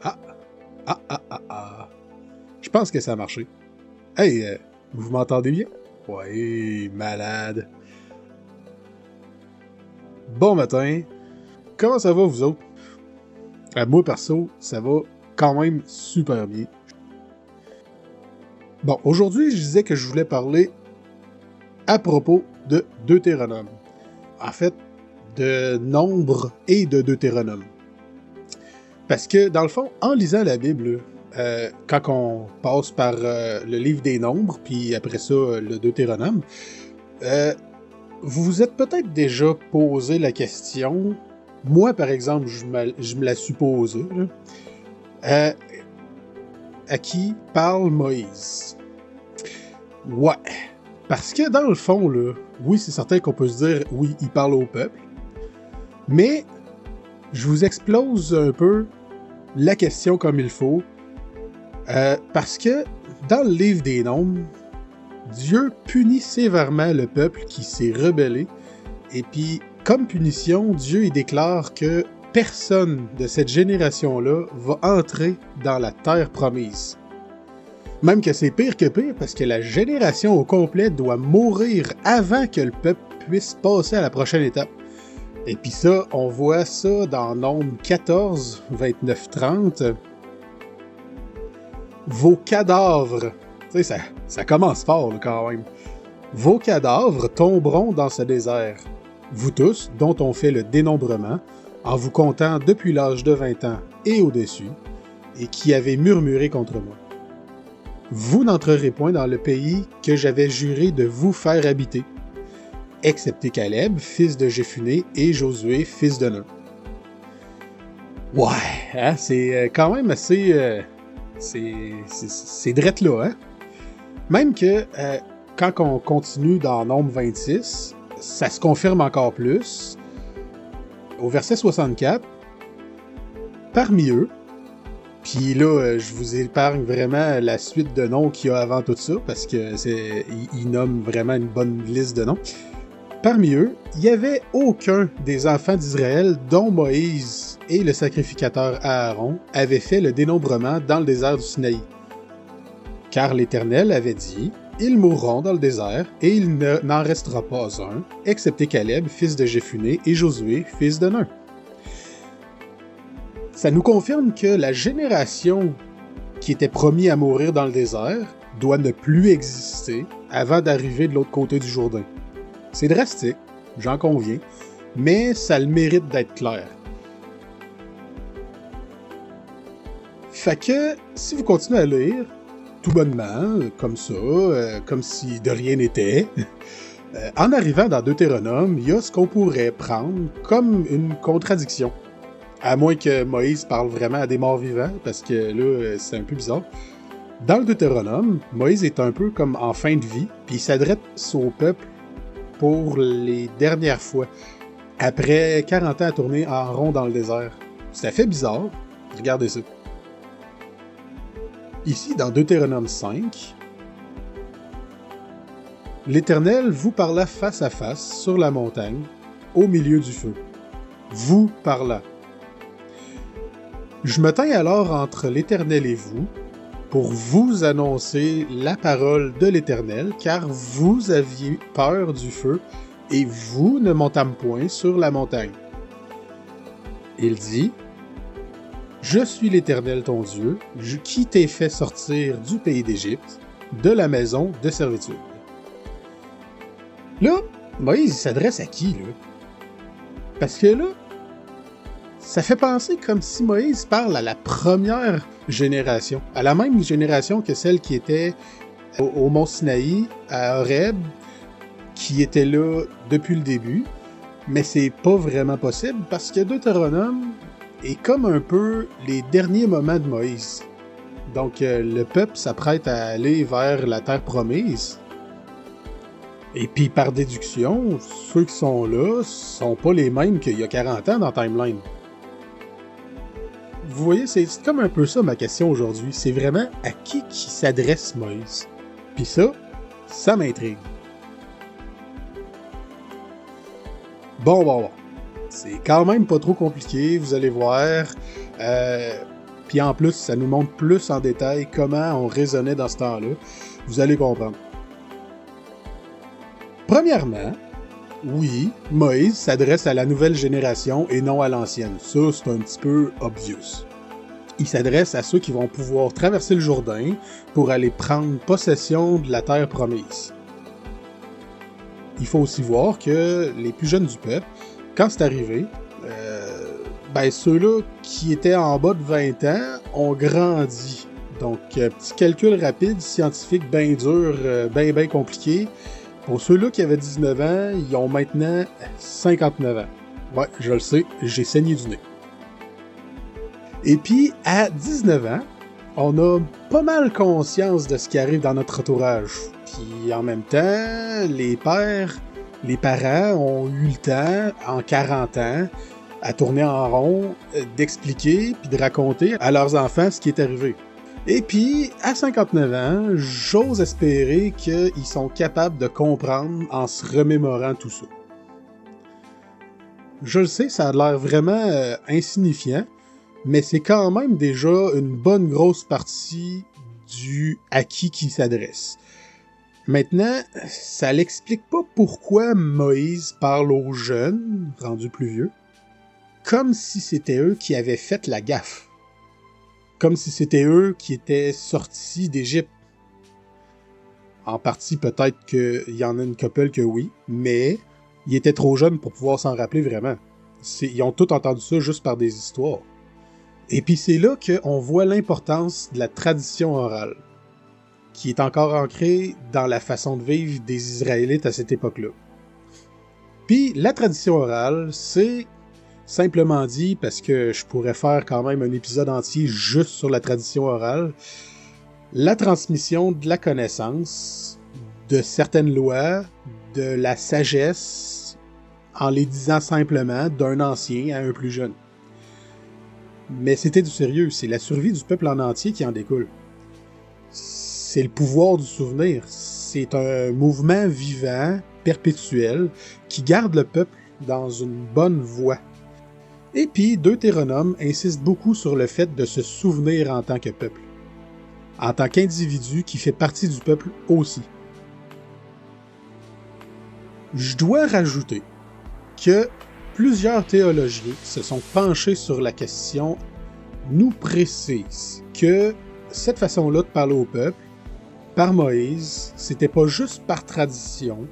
Ah, ah. Je pense que ça a marché. Hey, vous m'entendez bien? Ouais, malade. Bon matin. Comment ça va, vous autres? Moi, perso, ça va quand même super bien. Bon, aujourd'hui, je disais que je voulais parler à propos de Deutéronome. En fait, de Nombre et de Deutéronome. Parce que, dans le fond, en lisant la Bible, quand on passe par le livre des Nombres, puis après ça, le Deutéronome, vous vous êtes peut-être déjà posé la question, moi par exemple, je me la suis posée, à qui parle Moïse? Ouais, parce que dans le fond, là, oui, c'est certain qu'on peut se dire, oui, il parle au peuple, mais je vous explose un peu la question comme il faut, parce que dans le livre des Nombres, Dieu punit sévèrement le peuple qui s'est rebellé, et puis, comme punition, Dieu il déclare que personne de cette génération-là va entrer dans la terre promise. Même que c'est pire que pire, parce que la génération au complet doit mourir avant que le peuple puisse passer à la prochaine étape. Et puis ça, on voit ça dans Nombre 14, 29, 30. Vos cadavres, tu sais, ça commence fort là, quand même. Vos cadavres tomberont dans ce désert. Vous tous, dont on fait le dénombrement, en vous comptant depuis l'âge de 20 ans et au-dessus, et qui avez murmuré contre moi. Vous n'entrerez point dans le pays que j'avais juré de vous faire habiter, excepté Caleb, fils de Jephuné, et Josué, fils de Nun. Ouais, hein, c'est quand même assez... c'est drette là, hein? Même que, quand on continue dans Nombre 26, ça se confirme encore plus. Au verset 64, parmi eux, puis là, je vous épargne vraiment la suite de noms qu'il y a avant tout ça, parce que il nomme vraiment une bonne liste de noms. Parmi eux, il n'y avait aucun des enfants d'Israël dont Moïse et le sacrificateur Aaron avaient fait le dénombrement dans le désert du Sinaï. Car l'Éternel avait dit... Ils mourront dans le désert, et il n'en restera pas un, excepté Caleb, fils de Jephuné, et Josué, fils de Nun. Ça nous confirme que la génération qui était promise à mourir dans le désert doit ne plus exister avant d'arriver de l'autre côté du Jourdain. C'est drastique, j'en conviens, mais ça a le mérite d'être clair. Fait que, si vous continuez à lire, tout bonnement, comme ça, comme si de rien n'était. En arrivant dans Deutéronome, il y a ce qu'on pourrait prendre comme une contradiction. À moins que Moïse parle vraiment à des morts vivants, parce que là, c'est un peu bizarre. Dans le Deutéronome, Moïse est un peu comme en fin de vie, puis il s'adresse au peuple pour les dernières fois, après 40 ans à tourner en rond dans le désert. Ça fait bizarre. Regardez ça. Ici, dans Deutéronome 5, l'Éternel vous parla face à face sur la montagne, au milieu du feu. Vous parla. Je me tins alors entre l'Éternel et vous, pour vous annoncer la parole de l'Éternel, car vous aviez peur du feu, et vous ne montâmes point sur la montagne. Il dit... Je suis l'Éternel ton Dieu, qui t'ai fait sortir du pays d'Égypte, de la maison de servitude. Là, Moïse s'adresse à qui, là? Parce que là, ça fait penser comme si Moïse parle à la première génération, à la même génération que celle qui était au mont Sinaï, à Horeb, qui était là depuis le début, mais c'est pas vraiment possible parce que Deutéronome est comme un peu les derniers moments de Moïse. Donc le peuple s'apprête à aller vers la terre promise. Et puis par déduction, ceux qui sont là sont pas les mêmes qu'il y a 40 ans dans Timeline. Vous voyez, c'est comme un peu ça ma question aujourd'hui. C'est vraiment à qui s'adresse Moïse. Puis ça m'intrigue. Bon. C'est quand même pas trop compliqué, vous allez voir. Puis en plus, ça nous montre plus en détail comment on raisonnait dans ce temps-là. Vous allez comprendre. Premièrement, oui, Moïse s'adresse à la nouvelle génération et non à l'ancienne. Ça, c'est un petit peu obvious. Il s'adresse à ceux qui vont pouvoir traverser le Jourdain pour aller prendre possession de la terre promise. Il faut aussi voir que les plus jeunes du peuple, quand c'est arrivé, ceux-là qui étaient en bas de 20 ans ont grandi. Donc, petit calcul rapide, scientifique, bien dur, bien compliqué. Pour ceux-là qui avaient 19 ans, ils ont maintenant 59 ans. Ouais, je le sais, j'ai saigné du nez. Et puis, à 19 ans, on a pas mal conscience de ce qui arrive dans notre entourage. Puis en même temps, les parents ont eu le temps, en 40 ans, à tourner en rond, d'expliquer puis de raconter à leurs enfants ce qui est arrivé. Et puis, à 59 ans, j'ose espérer qu'ils sont capables de comprendre en se remémorant tout ça. Je le sais, ça a l'air vraiment insignifiant, mais c'est quand même déjà une bonne grosse partie du à qui s'adresse. Maintenant, ça l'explique pas pourquoi Moïse parle aux jeunes, rendus plus vieux, comme si c'était eux qui avaient fait la gaffe. Comme si c'était eux qui étaient sortis d'Égypte. En partie, peut-être qu'il y en a une couple que oui, mais ils étaient trop jeunes pour pouvoir s'en rappeler vraiment. Ils ont tous entendu ça juste par des histoires. Et puis c'est là qu'on voit l'importance de la tradition orale, qui est encore ancrée dans la façon de vivre des Israélites à cette époque-là. Puis la tradition orale, c'est simplement dit, parce que je pourrais faire quand même un épisode entier juste sur la tradition orale, la transmission de la connaissance, de certaines lois, de la sagesse, en les disant simplement d'un ancien à un plus jeune. Mais c'était du sérieux, c'est la survie du peuple en entier qui en découle. C'est le pouvoir du souvenir, c'est un mouvement vivant, perpétuel, qui garde le peuple dans une bonne voie. Et puis, Deutéronome insiste beaucoup sur le fait de se souvenir en tant que peuple, en tant qu'individu qui fait partie du peuple aussi. Je dois rajouter que plusieurs théologiens se sont penchés sur la question, nous précisent que cette façon-là de parler au peuple, par Moïse, c'était pas juste par tradition,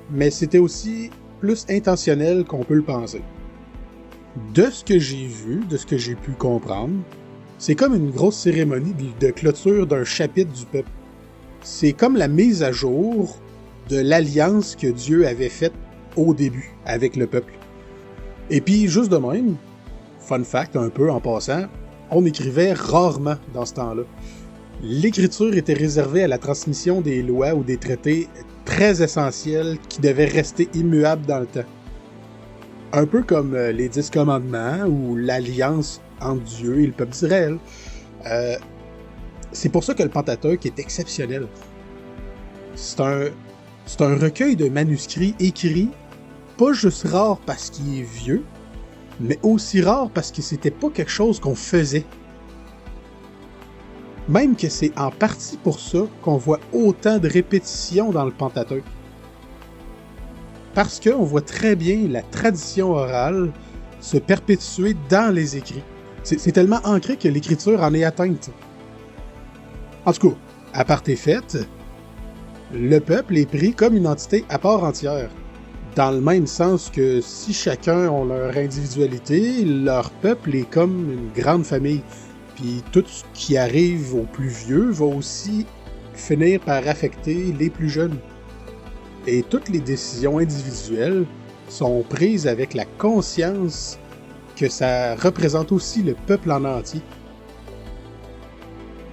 mais c'était aussi plus intentionnel qu'on peut le penser. De ce que j'ai vu, de ce que j'ai pu comprendre, c'est comme une grosse cérémonie de clôture d'un chapitre du peuple. C'est comme la mise à jour de l'alliance que Dieu avait faite au début avec le peuple. Et puis, juste de même, fun fact un peu en passant, on écrivait rarement dans ce temps-là. L'écriture était réservée à la transmission des lois ou des traités très essentiels qui devaient rester immuables dans le temps. Un peu comme les 10 commandements ou l'alliance entre Dieu et le peuple d'Israël. C'est pour ça que le Pentateuque est exceptionnel. C'est un recueil de manuscrits écrits, pas juste rare parce qu'il est vieux, mais aussi rare parce que c'était pas quelque chose qu'on faisait. Même que c'est en partie pour ça qu'on voit autant de répétitions dans le Pentateuque. Parce qu'on voit très bien la tradition orale se perpétuer dans les écrits. C'est tellement ancré que l'écriture en est atteinte. En tout cas, à part tes fêtes, le peuple est pris comme une entité à part entière. Dans le même sens que si chacun a leur individualité, leur peuple est comme une grande famille. Puis tout ce qui arrive aux plus vieux va aussi finir par affecter les plus jeunes. Et toutes les décisions individuelles sont prises avec la conscience que ça représente aussi le peuple en entier.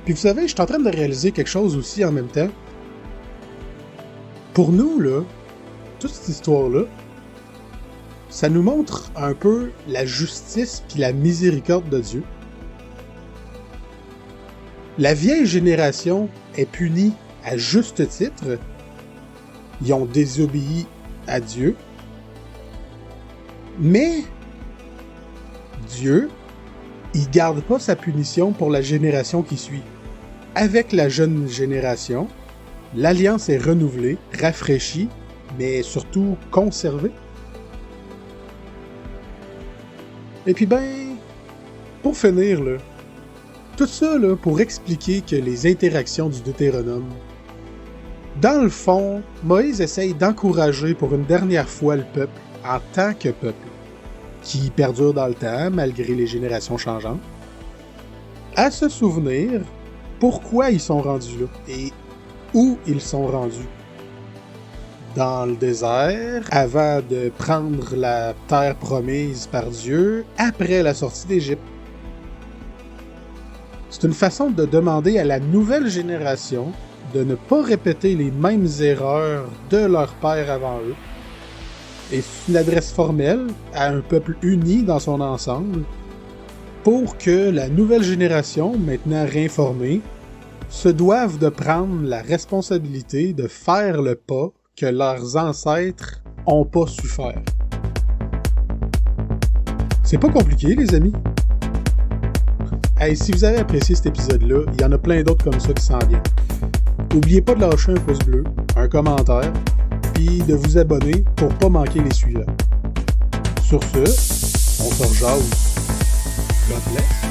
Puis vous savez, je suis en train de réaliser quelque chose aussi en même temps. Pour nous, là, toute cette histoire-là, ça nous montre un peu la justice puis la miséricorde de Dieu. La vieille génération est punie à juste titre. Ils ont désobéi à Dieu. Mais Dieu il garde pas sa punition pour la génération qui suit. Avec la jeune génération, l'Alliance est renouvelée, rafraîchie, mais surtout conservée. Et puis pour finir, là, tout ça là, pour expliquer que les interactions du Deutéronome, dans le fond, Moïse essaye d'encourager pour une dernière fois le peuple en tant que peuple, qui perdure dans le temps malgré les générations changeantes, à se souvenir pourquoi ils sont rendus là et où ils sont rendus. Dans le désert, avant de prendre la terre promise par Dieu, après la sortie d'Égypte. C'est une façon de demander à la nouvelle génération de ne pas répéter les mêmes erreurs de leur père avant eux. Et c'est une adresse formelle à un peuple uni dans son ensemble pour que la nouvelle génération, maintenant réinformée, se doive de prendre la responsabilité de faire le pas que leurs ancêtres ont pas su faire. C'est pas compliqué, les amis. Hey, si vous avez apprécié cet épisode-là, il y en a plein d'autres comme ça qui s'en viennent. N'oubliez pas de lâcher un pouce bleu, un commentaire, puis de vous abonner pour pas manquer les suivants. Sur ce, on se rejase. God bless.